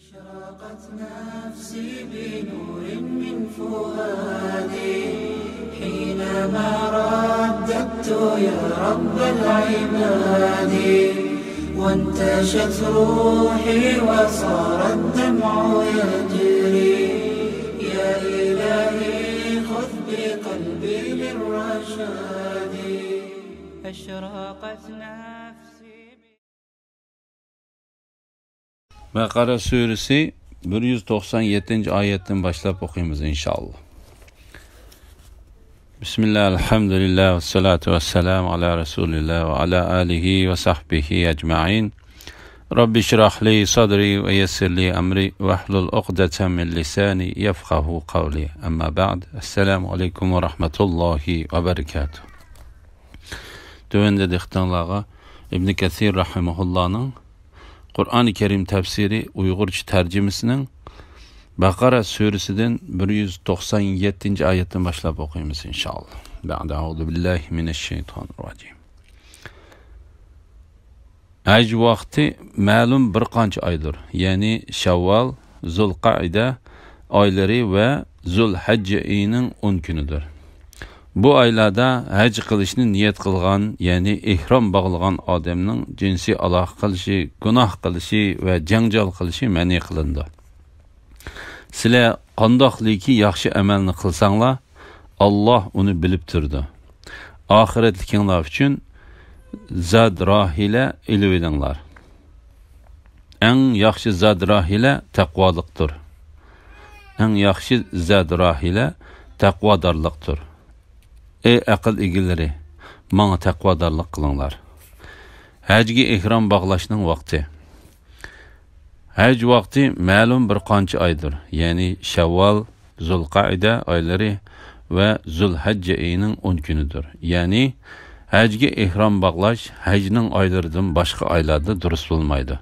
أشرقت نفسي بنور من فؤادي حينما رددت يا رب العباد وانتشت روحي وصار الدمع يجري يا إلهي خذ بقلبي للرشاد أشرقت نفسي. Bakara suresi 197. ayetten başlayıp okuyumuz inşallah. Bismillah, elhamdülillah, ve salatu ve selamu ala Resulillah ve ala alihi ve sahbihi ecma'in. Rabbi şirah li sadri ve yessir li emri ve hlul uqdeten min lisani yefkahu kavli. Amma ba'd. Esselamu aleyküm ve rahmetullahi ve berekatuhu. Dövende diktanlağa İbn Kathir rahimahullah'ın Kur'an-ı Kerim tefsiri Uygurca tercümesinin Bakara suresinden 197. ayetten başlayıp okuyumuz inşallah. Ba'de auzu billahi mineşşeytanirracim. Hac vakti ma'lum bir qancha aydır. Yani Şevval, Zulqa'ide ayları ve Zulhacc ayının 10 günüdür. Bu aylarda hac qilishni niyet qilgan, yani ihrom bog'lagan odamning jinsiy aloqa qilishi, gunoh qilishi va janjal qilishi ma'ni qilindi. Sizlar qandoqliki yaxshi amalni qilsanglar, Alloh uni bilib turdi. Oxiratlikinglar uchun zad rohila ilib edinglar. Eng yaxshi zad rohila taqvolikdir. Eng yaxshi zad rohila taqvodorlikdir. Ey aql egalari, mana taqvodorlik qilinglar. Hajga ihrom bog'lashning vaqti. Hac vaqti ma'lum bir qancha aydır. Yani Şevval, Zulqa'ide ayları ve Zulhacc ayining 10 günüdür. Yani hajga ihrom bog'lash hajning oylaridan boshqa oylarda durust bo'lmaydi.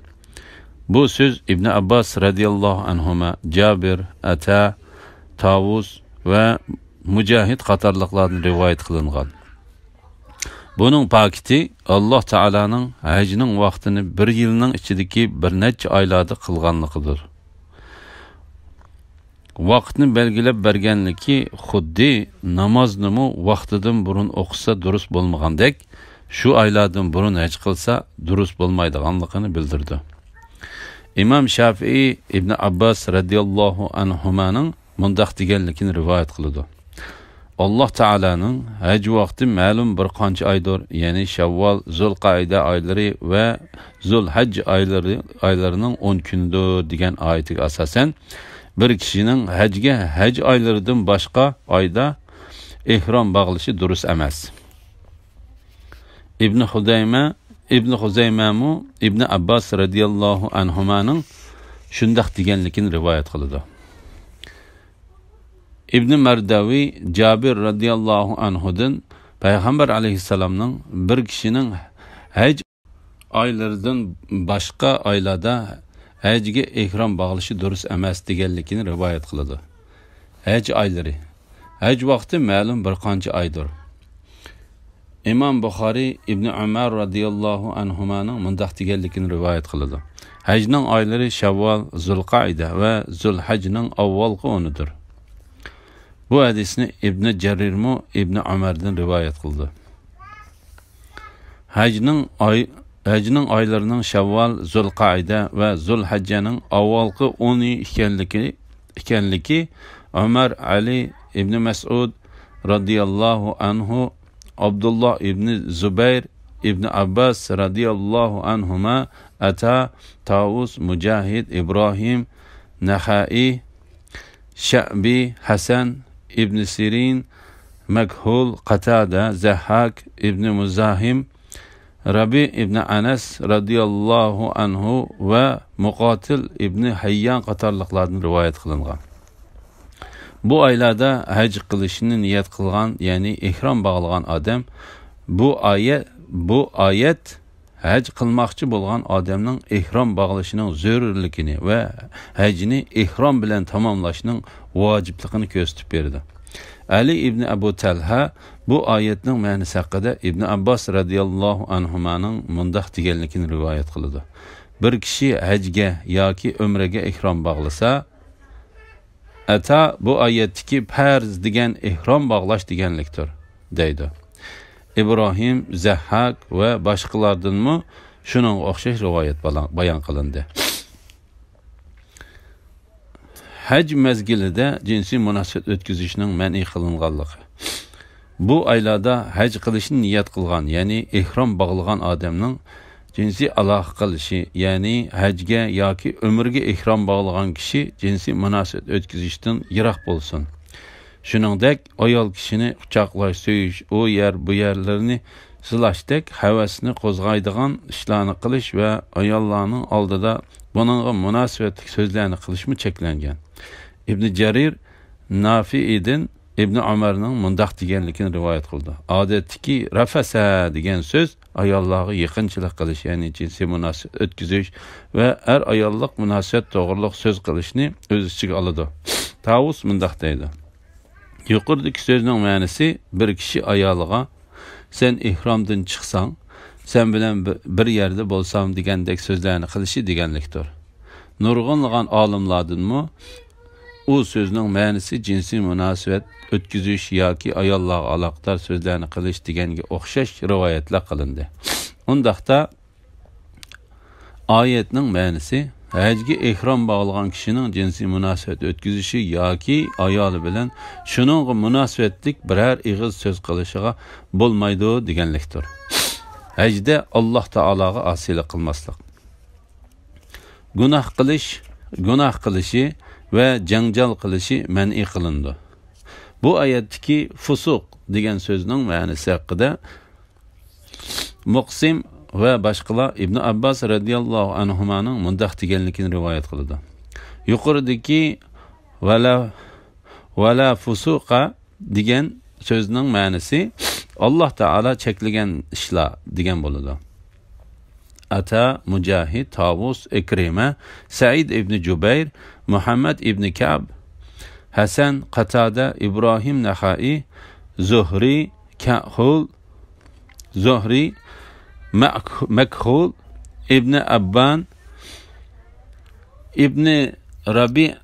Bu söz İbn Abbas radhiyallohu anhuma, Jabir, Ata, Tavus ve Mücahid qatorliqlardan rivoyat qilingan. Bunun pakiti Allah Taala'nın hajning vaqtini bir yilning ichidagi bir necha oylarda qilganligidir. Vaqtni belgilab berganligi xuddi namozni vaqtidan burun o'qisa durust bo'lmagandek, shu oylardan burun haj qilsa durust bo'lmaydiganligini bildirdi. İmam Şafii İbn Abbas radhiyallohu anhumaning mundaq deganligini rivoyat qildi. Allah Taala'nın hac vaqti ma'lum bir qancha aydır, yani Şevval, Zulqa'ide ayları ve Zulhacc aylarının 10 gündür degan oyatiga asosan bir kishining hajga haj oylaridan boshqa oyda ihrom bog'lashi durust emas. İbn Huzayma İbn Abbas radhiyallohu anhumaning shundaq deganligini rivoyat qildi. İbn Mardavi Jabir radhiyallohu anhudan Payg'ambar alayhissalomning bir kishining haj oylaridan boshqa oylarda hajga ihrom bog'lashi durust emas deganligini rivoyat qildi. Haj oylari. Haj vaqti ma'lum bir qancha oydir. İmam Buxoriy İbn Umar radhiyallohu anhumaning mundaq deganligini rivoyat qildi. Hajning oylari Şevval, Zulqa'ida va Zulhajjning avvalgi 10'udur. Bu hadisni İbn Cerirmu İbn Ömer'den rivayet kıldı. Hacning oylarının Şevval, Zulqa'ide ve Zulhacce'nin avvalki 10'u ikenligi Ömer Ali İbn Mes'ud radıyallahu anhu, Abdullah İbn Zübeyir İbn Abbas radıyallahu anhuma, Ata, Tavus, Mücahid, İbrahim, Nehai, Şa'bi, Hasan, İbn Sirin, Mekhul, Qatada, Zahhak, İbn Muzahim, Rabi İbn Anas radıyallahu anhu ve Muqatil İbn Hayyan qatorliqlardan rivoyat qilingan. Bu aylarda hac qilishni niyat qilgan, yani ihrom bog'lagan odam bu ayet hac qilmoqchi bo'lgan odamning ihrom bog'lashining zarurligini va hajni ihrom bilan tamomlashning vojibligini ko'rsatib berdi. Ali ibn Abu Talha bu oyatning ma'nosi haqida İbn Abbas radhiyallohu anhumaning mundaq deganligini rivoyat qildi. bir kishi hajga yoki umraga ihrom bog'lasa, ata bu oyatdagi farz degan ihrom bog'lash deganlikdir, deydi. İbrahim, Zahhak va boshqalardanmi shuning o'xshash rivoyat bayon qilindi. Haj mezgilida jinsiy munosabat o'tkazishning ma'ni qilinganligi. Bu oylarda haj qilishni niyat qilgan, ya'ni ihrom bog'lagan odamning jinsiy aloqa qilishi, ya'ni hajga yoki umrga ihrom bog'lagan kishi jinsiy munosabat o'tkazishdan yiroq bo'lsin. Shuningdek, ayol kishini quchoqlash, so'yish, u yer bu yerlarni silashdek havasini qo'zg'aydigan ishlarni qilish va ayollarning oldida buningga munosabatli so'zlarni qilishmi cheklangan. Ibn Jarir Nafi'dan Ibn Umarning mundaq deganligini rivoyat qildi. Odatdagi rafasa degan so'z ayollarga yaqinchilik qilish, ya'ni jinsiy munosabat o'tkazish va ayollik munosabat to'g'riliq so'z qilishni o'z ichiga oladi. Tavus mundaq deydi. Yuqoridagi so'zning ma'nosi bir kishi ayoliga sen ihromdan chiqsang, sen bilan bir yerda bo'lsam degandek so'zlarni qilishi deganlikdir. Nurg'unlagan olimlardanmi u so'zning ma'nosi jinsiy munosabat o'tkazish yoki ayollarga aloqador so'zlarni qilish deganga o'xshash rivoyatlar qilindi. Undaqda oyatning ma'nosi hajga ihrom bog'lagan kishining jinsiy munosabat o'tkazishi yoki ayoli bilan shuningga munosabatlik biror ig'iz so'z qilishiga bo'lmaydi deganlikdir. Hajda Alloh taologa osiylik qilmaslik, gunoh qilishi va janjal qilishi ma'ni qilindi. Bu oyatdagi fusuq degan so'zning ma'nosi haqida Muqsim va boshqalar Ibn Abbas radhiyallohu anhumaning mundaq deganligini rivoyat qildi. Yuqoridagi vala fusuqa degan so'zning ma'nosi Alloh taolo cheklagan ishlar degan bo'ladi. Ata, Mujahid, Tavus, Ikrima, Said ibn Jubayr, Muhammad ibn Ka'b, Hasan, Qatada, İbrahim Naxai, Zuhri, Makhul, İbn Abban, İbn Rabi,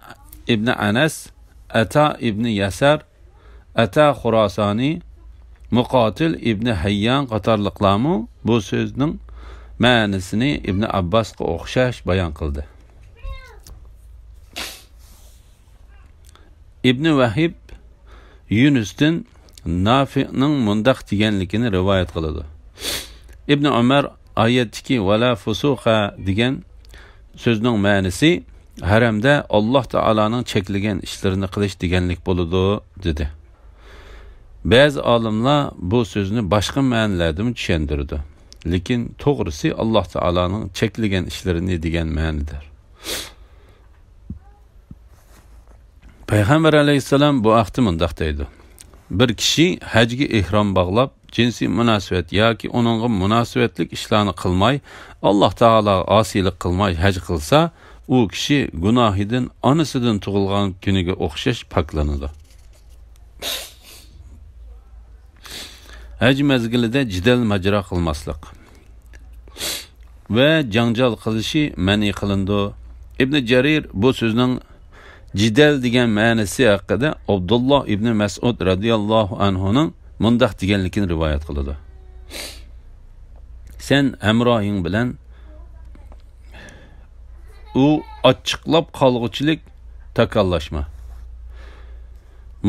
İbn Anas, Ata ibn Yasar, Ata Khurasani, Muqatil ibn Hayyan qatorliqlarmi bu so'zning ma'nosini Ibn Abbasga o'xshash bayon qildi. İbn Vahib Yunus'dan Nafi'ning mundaq deganligini rivoyat qiladi. Ibn Umar oyatdagi vala fusuqa degan so'zning ma'nosi haramda Alloh taolaning cheklagan ishlarini qilish deganlik bo'ladi dedi. Ba'zi olimlar bu so'zni boshqa ma'nolarda tushuntirdi. Lekin to'g'risi Alloh taolaning cheklagan ishlarini degan ma'nodir. Payg'ambar alayhisalom bu vaqtda mundaq deydi. Bir kishi hajga ihrom bog'lab, jinsiy munosabat yoki uningga munosabatlik ishlarni qilmay, Alloh taolo osiylik qilmay haj qilsa, u kishi gunohidan onasidan tug'ilgan kuniga o'xshash poklanadi. Haj mezgilida jidal majra qilmaslik va janjal qilishi ma'ni qilindi. Ibn Jarir bu so'zning jidal degan ma'nosi haqida Abdulloh ibn Mas'ud radhiyallohu anhuning mundaq deganligini rivoyat qiladi. Sen hamrohing bilan u ochiqlab qolg'uchilik takallashma.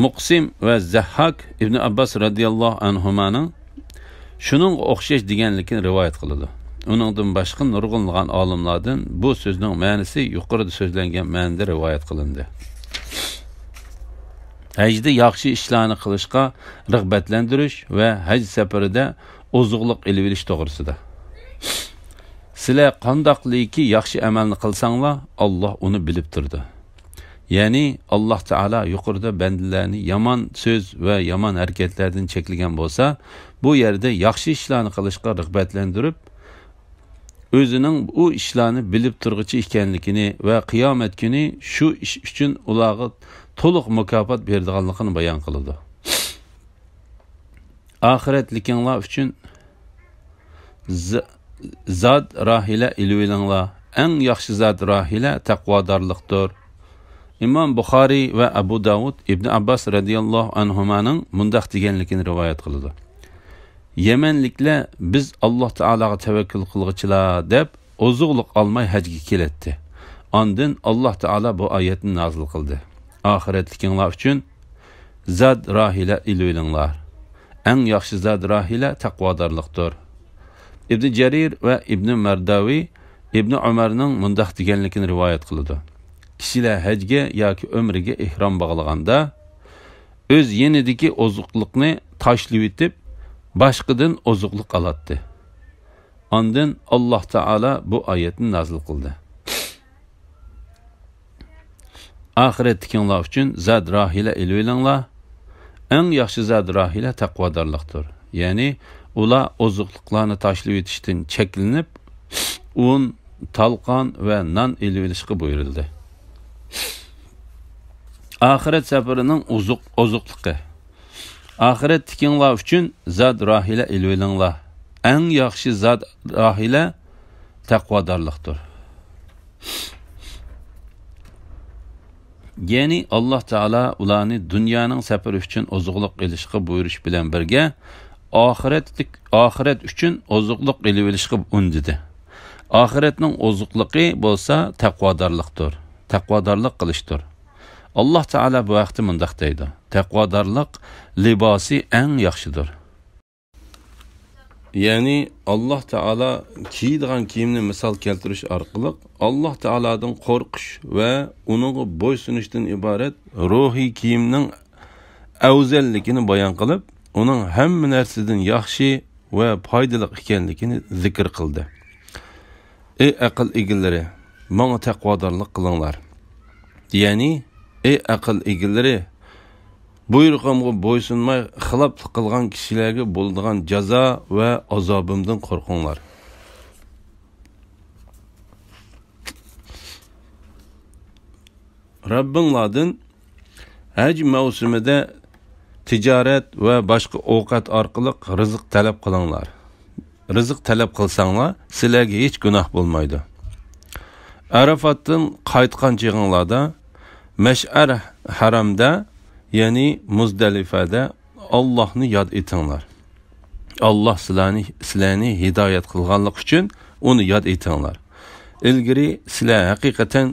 Muqsim va Zahhak Ibn Abbas radhiyallohu anhumaning shuning o'xshash deganligini rivoyat qiladi. Uningdan boshqa nurg'unlagan olimlardan bu so'zning ma'nosi yuqorida so'zlangan ma'noda rivoyat qilindi. Hajda yaxshi ishlarni qilishga rag'batlantirish va haj safarida ozuqliq ilib olish to'g'risida. Sizlar qandoqliki yaxshi amalni qilsanglar, Alloh uni bilib turdi. Ya'ni Alloh taolo yuqorida bandalarni yomon so'z va yomon harakatlardan cheklagan bo'lsa, bu yerda yaxshi ishlarni qilishga rag'batlantirib, o'zining u ishlarni bilib turg'ichi ekanligini va qiyomat kuni shu ish uchun ularga to'liq mukofot beradiganligini bayon qiladi. Oxiratlikinglar uchun zod rahila ilvilinglar, eng yaxshi zat rahila taqvodorlikdir. İmam Buxoriy va Abu Davud İbn Abbas radhiyallohu anhumaning mundaq deganligini rivoyat qiladi. Yemenliklar biz Alloh taolaga tavakkul qilg'ichilar deb ozuqliq olmay hajga keladi. Ondan Alloh taolo bu oyatni nozil qildi. Oxiratlikinglar uchun zad rahila iloylinglar. Eng yaxshi zad rahila taqvodorlikdir. İbn Jarir va İbn Mardawi İbn Umarning mundaq deganligini rivoyat qiladi. Kishilar hajga yoki umriga ihrom bog'laganda o'z yenidagi ozuqliqni tashlab etib, boshqadan ozuqliq oladi. Ondan Alloh taolo bu oyatni nozil qildi. Oxiratlikinglar uchun zad rahila iloylinglar. Eng yaxshi zad rahila taqvodorlikdir. Ya'ni ular ozuqliqlarni tashlab etishdan cheklanib, un, talqon va non ilishga buyurildi. Ahiret safarining ozuqliqi. Ahiret tikinglar uchun zad rahila iloylinglar. Eng yaxshi zad rahila taqvodorlikdir. Ya'ni Alloh taolo ularni dunyoning safari uchun ozuqliq ilishga buyurish bilan birga oxirat uchun ozuqliq ilib ilishga undidi. Oxiratning ozuqliqi bo'lsa taqvodorlikdir. Taqvodorlik qilishdir. Alloh taolo bu vaqtda mundaq deydi: taqvodorlik libosi eng yaxshidir. Ya'ni Alloh taolo kiydigan kiyimni misol keltirish orqali Alloh taolodan qo'rqish va uning bo'ysunishdan iborat ruhiy kiyimning afzalligini bayon qilib, uning hamma narsadan yaxshi va foydali ekanligini zikr qildi. Ey aql egillari, menga taqvodorlik qilinglar. Ya'ni ey aql egillari, buyrug'imga bo'ysunmay xiloflik qilgan kishilarga bo'ladigan jazo va azobimdan qo'rqinglar. Rabbinglardan haj mavsumida tijorat va boshqa ovqat orqali rizq talab qilinglar. Rizq talab qilsanglar, sizlarga hech gunoh bo'lmaydi. Arafatdan qaytgan chig'inglarda Mash'ar haramda, ya'ni Muzdalifada Allohni yod etinglar. Alloh sizlarni hidoyat qilganlik uchun uni yod etinglar. Ilgari sizlar haqiqatan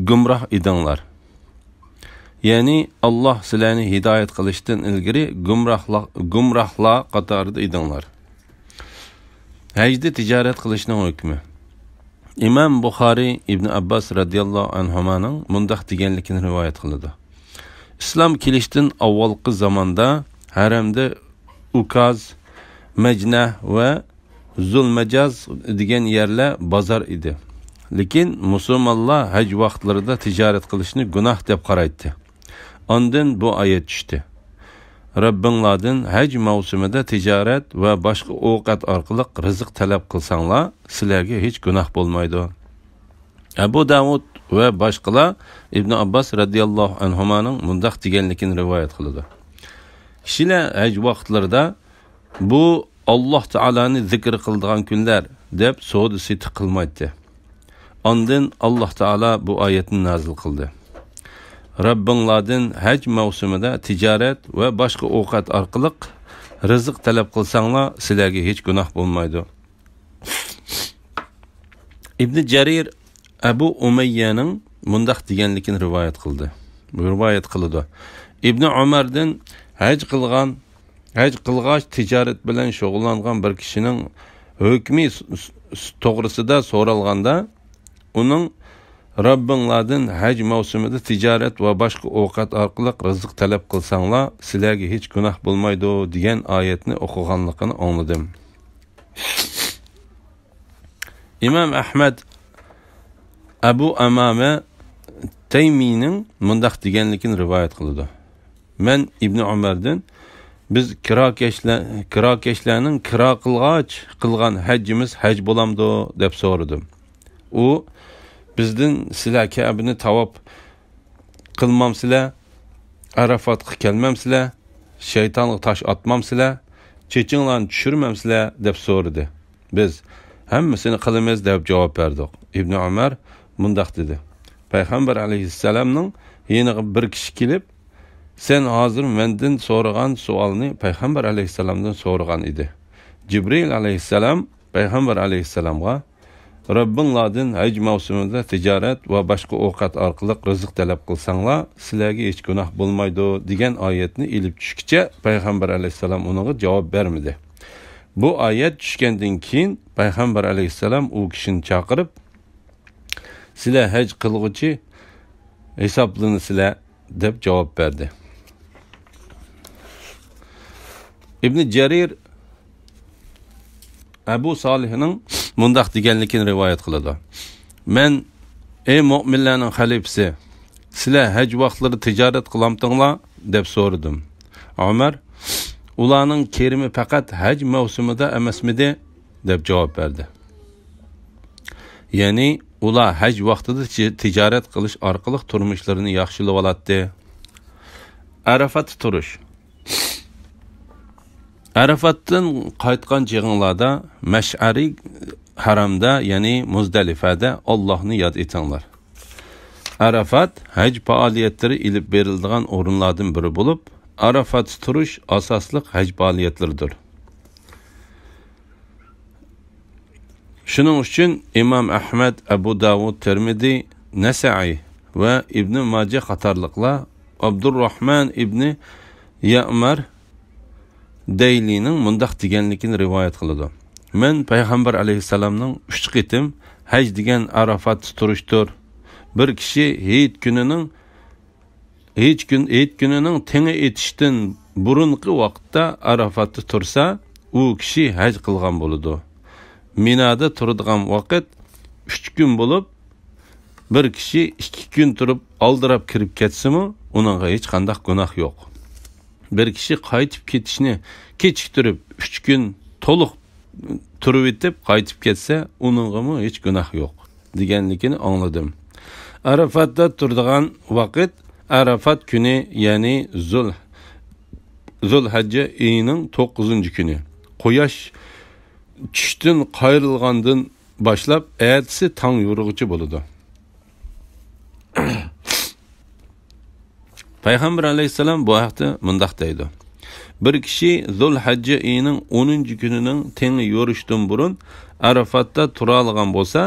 gumroh edinglar. Ya'ni Alloh sizlarni hidoyat qilishdan ilgari gumrohlar qatorida edinglar. Hajda tijorat qilishning hukmi. İmam Buxoriy İbn Abbas radhiyallohu anhumaning mundaq deganligini rivoyat qiladi. İslam kelishdan avvalgi zamonda haramda Ukaz, Majnah va Zulmajaz degan yerlar bozor edi. Lekin musulmonlar haj vaqtlarida tijorat qilishni gunoh deb qaraydi. Ondan bu oyat tushdi. Rabbinglardan haj mavsumida tijorat va boshqa ovqat orqali rizq talab qilsanglar, sizlarga hech gunoh bo'lmaydi. Abu Davud va boshqalar İbn Abbas radhiyallohu anhumaning mundaq deganligini rivoyat qiladi. Kishilar haj vaqtlarida bu Alloh taolani zikr qiladigan kunlar deb savdo setiq qilmaydi. Ondan Alloh taolo bu oyatni nozil qildi. Rabbinglardan haj mavsumida tijorat va boshqa ovqat orqali rizq talab qilsanglar, sizlarga hech gunoh bo'lmaydi. İbn Jarir Abu Umayyaning mundaq deganligini rivoyat qildi. İbn Umardan haj qilgach tijorat bilan shug'ullangan bir kishining hukmi to'g'risida so'ralganda, uning Rabbinglardan haj mavsumida tijorat va boshqa ovqat orqali rizq talab qilsanglar, sizlarga hech gunoh bo'lmaydi degan oyatni o'qiganligini angladim. İmam Ahmad Abu Amama Taymiyning mundaq deganligini rivoyat qildi. Men İbn Umardan biz kirokashlarning kiro qilgan hajimiz haj bo'lamdi deb so'radim. U bizden sizlar Ka'bani tavob qilmamsizlar, Arafatga kelmamsizlar, shaytonga tosh atmamsizlar, chechinglarni tushirmamsizlar deb so'radi. Biz hammasini qilamiz deb javob berdik. Ibn Umar mundaq dedi. Payg'ambar alayhissalomning yeniga bir kishi kelib, sen hozir mendan so'ragan savolni Payg'ambar alayhissalomdan so'ragan edi. Jibril alayhissalom Payg'ambar alayhissalomga Rabbinglardan haj mavsumida tijorat va boshqa ovqat orqali rizq talab qilsanglar, sizlarga hech gunoh bo'lmaydi degan oyatni ilib tushguncha Payg'ambar alayhissalom unga javob bermadi. Bu oyat tushgandan keyin Payg'ambar alayhissalom u kishini chaqirib, sizlar haj qilg'uchi hisoblanisizlar deb javob berdi. İbn Jarir Abu Salihning mundaq deganligini rivoyat qiladi. Men ey mu'minlarning xalifasi, sizlar haj vaqtlari tijorat qilamtinglar deb so'radim. Umar ularning kerimi faqat haj mavsumida emasmidi deb javob berdi. Ya'ni ular haj vaqtida tijorat qilish orqali turmushlarini yaxshilab oladi. Arafat turish. Arafatdan qaytgan chig'inglarda Mash'ari haramda, ya'ni Muzdalifada Allohni yod etinglar. Arafat haj faoliyatlari ilib beriladigan o'rinlardan biri bo'lib, Arafat turish asosli haj faoliyatlaridir. Shuning uchun Imom Ahmad, Abu Davud, Tirmizi, Nasa'i va Ibn Majah qatorliqlar Abdurrahman ibn Ya'mar Deylining mundaq deganligini rivoyat qiladi. Men Payg'ambar alayhissalomning 3 qitim haj degan Arafat turishdir. Bir kishi Hayit kunining tengi etishdan burunqi vaqtda Arafatda tursa, u kishi haj qilgan bo'ladi. Minada turadigan vaqt 3 kun bo'lib, bir kishi 2 kun turib aldirab kirib ketsimi, uningga hech qanday gunoh yo'q. Bir kishi qaytib ketishni kechiktirib 3 kun to'liq turib etib qaytib ketsa, uningga hech gunoh yo'q deganligini angladim. Arafatda turadigan vaqt Arafat kuni, ya'ni Zulhajja oyining 9-kuni. Quyosh tushdan qayrilgandan boshlab ertasi tong yorug'ichi bo'ladi. Payg'ambar alayhissalom bu haqda mundaq deydi. Bir kishi Zulhajja oyining 10-kunining tengi yorishdan burun Arafatda tura olgan bo'lsa,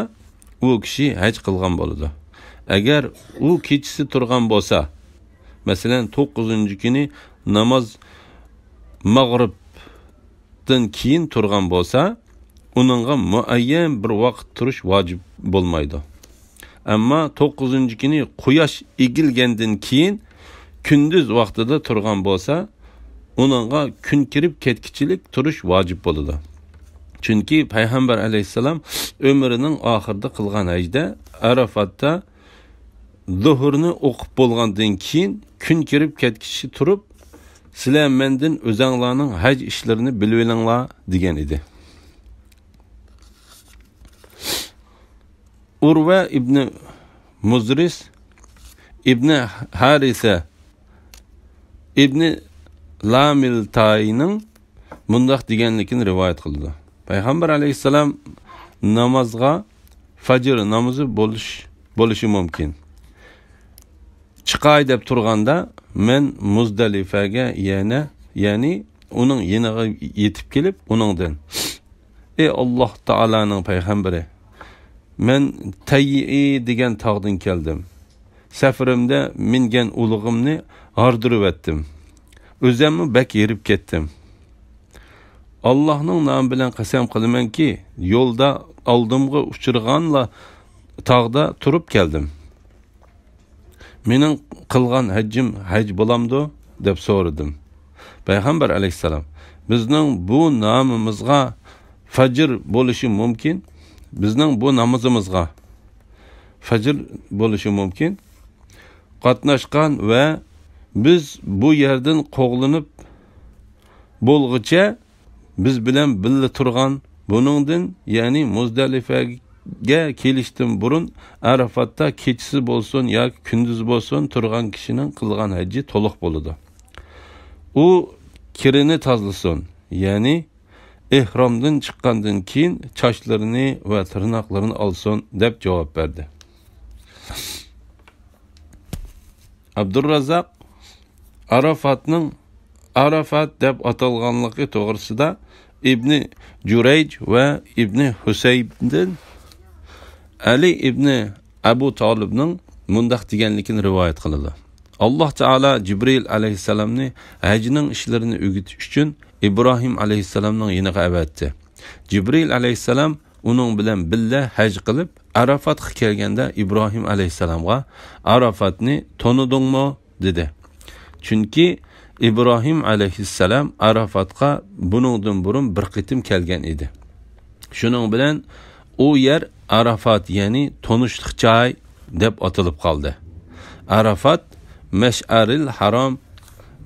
u kishi haj qilgan bo'ladi. Agar u kechisi turgan bo'lsa, masalan 9-kuni namoz mag'ribdan keyin turgan bo'lsa, uningga muayyan bir vaqt turish vojib bo'lmaydi. Ammo 9-kuni quyosh egilgandan keyin kunduz vaqtida turgan bo'lsa, uningga kun kirib ketkichilik turish vojib bo'ladi. Chunki Payg'ambar alayhissalom umrining oxirida qilgan hajda Arafatda zuhurni o'qib bo'lgandan keyin kun kirib ketkichi turib, sizlar mendan o'zinglarning haj ishlarini bilib olinglar degan edi. Urva ibn Muzris ibn Harisa ibn Lamiltayning mundaq deganligini rivoyat qildi. Payg'ambar alayhissalom namozga fajr namozi bo'lishi mumkin. Chiqay deb turganda men Muzdalifaga ya'ni uning yeniga yetib kelib, uningdan: "Ey Alloh taolaning payg'ambari, men Tayyi degan tog'dan keldim. Safarimda mingan ulug'imni g'ardirib etdim. O'zimni bak yerib ketdim. Allohning nomi bilan qasam qilamanki, yo'lda oldimga uchirganla tog'da turib keldim. Mening qilgan hajjim haj bo'lamdi?" deb so'radim. Payg'ambar alayhissalom: "Bizning bu nomimizga fajr bo'lishi mumkin. Bizning bu namozimizga fajr bo'lishi mumkin. Qatnashgan va biz bu yerdan qo'g'linib bo'lg'icha biz bilan birga turgan, buningdan, ya'ni Muzdalifaga kelishdan burun Arafatda kechisi bo'lsin yoki kunduz bo'lsin turgan kishining qilgan haji to'liq bo'ladi. U kirini tozlasin, ya'ni ehromdan chiqqandan keyin sochlarini va tirnoqlarini olsin deb javob berdi. Abdurrazzaq Arafat deb atalganligi to'g'risida İbn Jurayj va İbn Husaybdan Ali ibn Abu Talibning mundaq deganligini rivoyat qiladi. Alloh taolo Jibril alayhisalomni hajning ishlarini o'rgatish uchun İbrahim alayhisalomning yiniga avatdi. Jibril alayhisalom uning bilan billa haj qilib Arafatga kelganda İbrahim alayhisalomga Arafatni tanidingmi dedi. Chunki İbrahim alayhissalom Arafatga buningdan burun bir qitim kelgan edi. Shuning bilan u yer Arafat, ya'ni tonishliq joy deb atilib qoldi. Arafat Mash'aril Haram,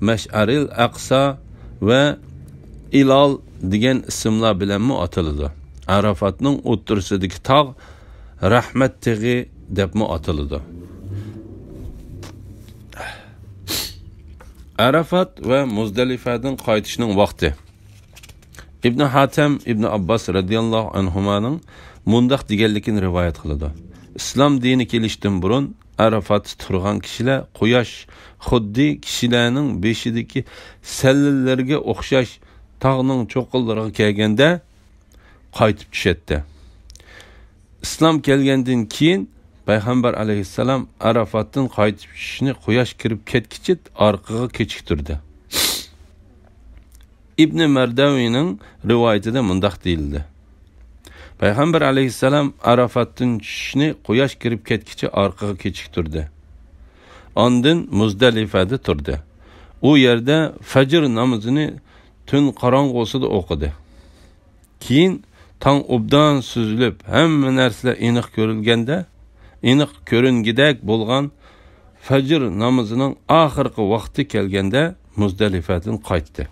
Mash'aril Aqsa va Ilal degan ismlar bilan atiladi. Arafatning o'ttirsidagi tog' Rahmat tog'i deb atiladi. Arafat va Muzdalifadan qaytishning vaqti. İbn Hatem İbn Abbas radhiyallohu anhumaning mundaq deganligini rivoyat qiladi. Islom dini kelishdan burun Arafat turgan kishilar quyosh xuddi kishilarning beshidagi sallallarga o'xshash tog'ning cho'qillariga kelganda qaytib tushadi. Islom kelgandan keyin Payg'ambar alayhissalom Arafatdan qaytib tushishni quyosh kirib ketkicha orqaga kechiktirdi. İbn Mardawining rivoyatida mundaq deyildi. Payg'ambar alayhissalom Arafatdan tushishni quyosh kirib ketkicha orqaga kechiktirdi. Ondan Muzdalifada turdi. U yerda fajr namozini tun qorong'usida o'qidi. Keyin tong obdan suzilib, hamma narsalar aniq ko'rilganda, aniq ko'ringidak bo'lgan fajr namozining oxirgi vaqti kelganda Muzdalifadan qaytdi.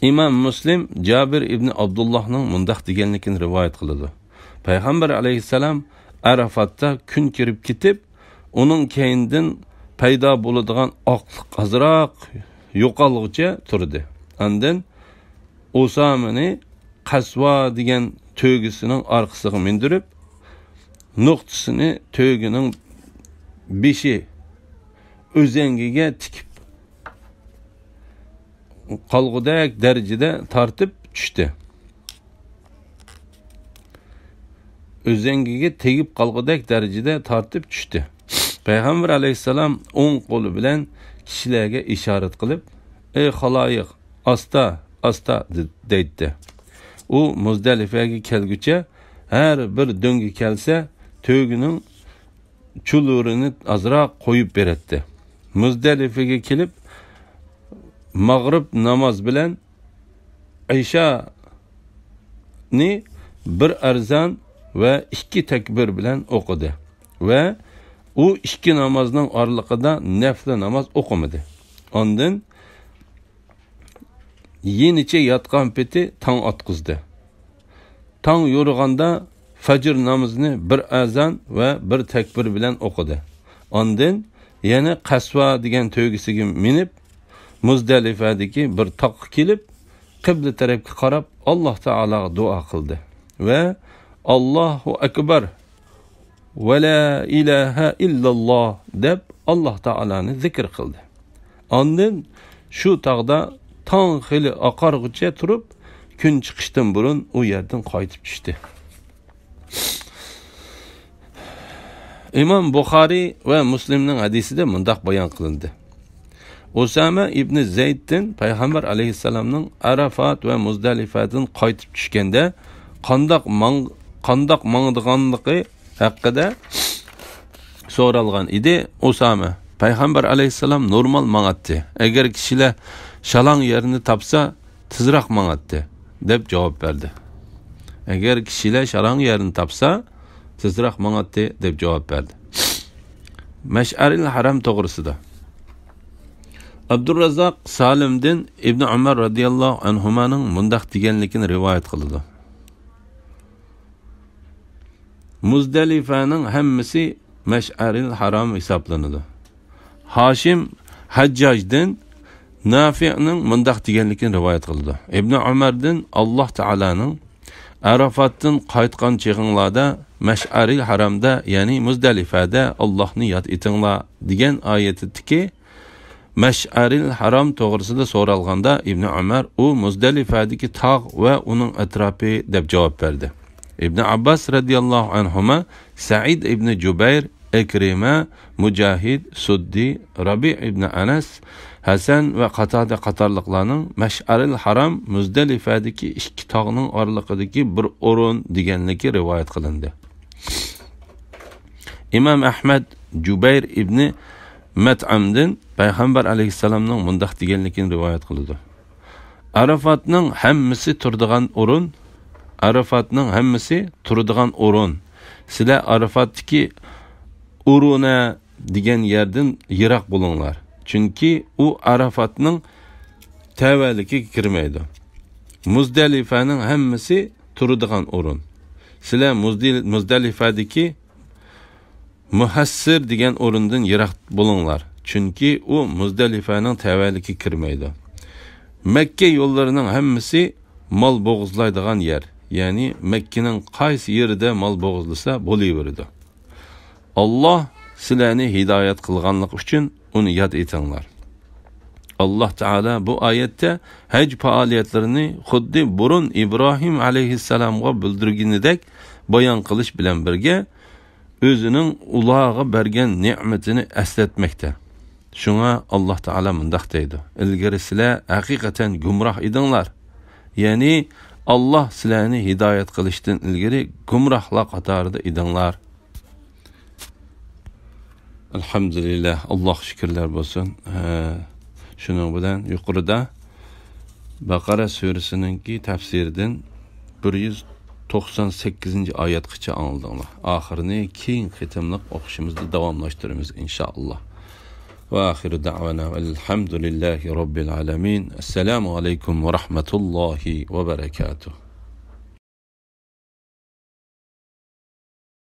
İmam Muslim Jabir ibn Abdullahning mundaq deganligini rivoyat qiladi. Payg'ambar alayhissalom Arafatda kun kirib ketib, uning keyindan paydo bo'ladigan oqliq azroq yo'qolguncha turdi. Ondan Usamani Qasva degan to'gisining orqasiga mindirib, nuqtasini to'gining beshi o'zengiga tikib qolgudak darajada tortib tushdi. O'zengiga tegib qolgudak darajada tortib tushdi. Payg'ambar alayhissalom o'ng qo'li bilan kishilarga ishorat qilib, "Ey xaloyiq, asta, asta" dedi. U Muzdalifaga kelguncha har bir do'ngi kelsa, to'gining chulurini azroq qo'yib beradi. Muzdalifaga kelib Mag'rib namoz bilan Isha ni bir arzan va 2 takbir bilan o'qidi va u 2 namozning oralig'ida nafli namoz o'qimadi. Ondan yenicha yotgan peti tong otqizdi. Tong yo'rg'anda fajr namozini bir azan va bir takbir bilan o'qidi. Ondan yana Qasva degan to'gisiga minib Muzdalifadagi bir tog'ga kelib, qibla tarafga qarab Alloh taologa duo qildi va Allohu akbar va la ilaha illalloh deb Alloh taoloni zikr qildi. Ondan shu tog'da tong xili oqarguncha turib, kun chiqishdan burun u yerdan qaytib tushdi. İmam Buxoriy va Muslimning hadisida mundaq bayon qilindi. Usama ibn Zayddan Payg'ambar alayhissalomning Arafat va Muzdalifadan qaytib tushganda qandoq mangdiganligi haqida so'ralgan edi. Usama Payg'ambar alayhissalom normal mang'atdi. Agar kishilar shalong yerini topsa, tezroq mang'atdi deb javob berdi. Agar kishilar shalong yerini topsa, tezroq mang'atdi deb javob berdi. Mash'aril Haram to'g'risida Abdurrazzaq Salimdan İbn Umar radhiyallohu anhumaning mundaq deganligini rivoyat qiladi. Muzdalifaning hammasi Mash'aril Haram hisoblanadi. Hashim Hajjajdan Nafi'ning mundaq deganligini rivoyat qildi. Ibn Umardan Alloh taolaning Arafatdan qaytgan chig'inglarda Mash'aril haramda, ya'ni Muzdalifada Allohni yod etinglar degan oyatidagi Mash'aril haram to'g'risida so'ralganda Ibn Umar u Muzdalifadagi tog' va uning atrofi deb javob berdi. Ibn Abbas radhiyallohu anhuma Sa'id ibn Jubayr, Ikrima, Mujahid, Suddi, Rabi' ibn Anas, Hasan va Qatada qatorliqlarning Mash'aril haram Muzdalifadagi ikki tog'ning oralig'idagi bir o'rin deganligi rivoyat qilindi. Imam Ahmad Jubayr ibn Mat'amdan payg'ambar alayhissalomning mundaq deganligini rivoyat qildi. Arafatning hammasi turadigan o'rin, Arafatning hammasi turadigan o'rin. Sizlar Arafatdagi o'runa degan yerdan yiroq bo'linglar. Chunki u Arafatning tavalligiga kirmaydi. Muzdalifaning hammasi turadigan o'rin. Sizlar Muzdalifadagi Muhassir degan o'rindan yiroq bo'linglar. Chunki u Muzdalifaning tavalligiga kirmaydi. Makka yo'llarining hammasi mol bo'g'izlaydigan yer. Ya'ni Makkaning qaysi yerida mol bo'g'izlasa bo'laveradi. Alloh sizlarni hidoyat qilganlik uchun uni yod etinglar. Alloh taolo bu oyatda haj faoliyatlarini xuddi burun Ibrohim alayhissalomga bildirganidek bayon qilish bilan birga o'zining ularga bergan ne'matini eslatmoqda. Shunga Alloh taolo mundaq deydi: "Ilgari sizlar haqiqatan gumroh edinglar." Ya'ni Alloh sizlarni hidoyat qilishdan ilgari gumrohlar qatorida edinglar. Alhamdulillah, Alloh shukrlar bo'lsin. Shuning bilan yuqorida Baqara surasining tafsiridan 198-oyatgacha angladinglar. Oxirini keng qitimliq o'qishimizni davomlashtiramiz inshaalloh. Va oxiru da'vana alhamdulillahi robbil alamin. Assalomu alaykum va rahmatullohi va barakatuh.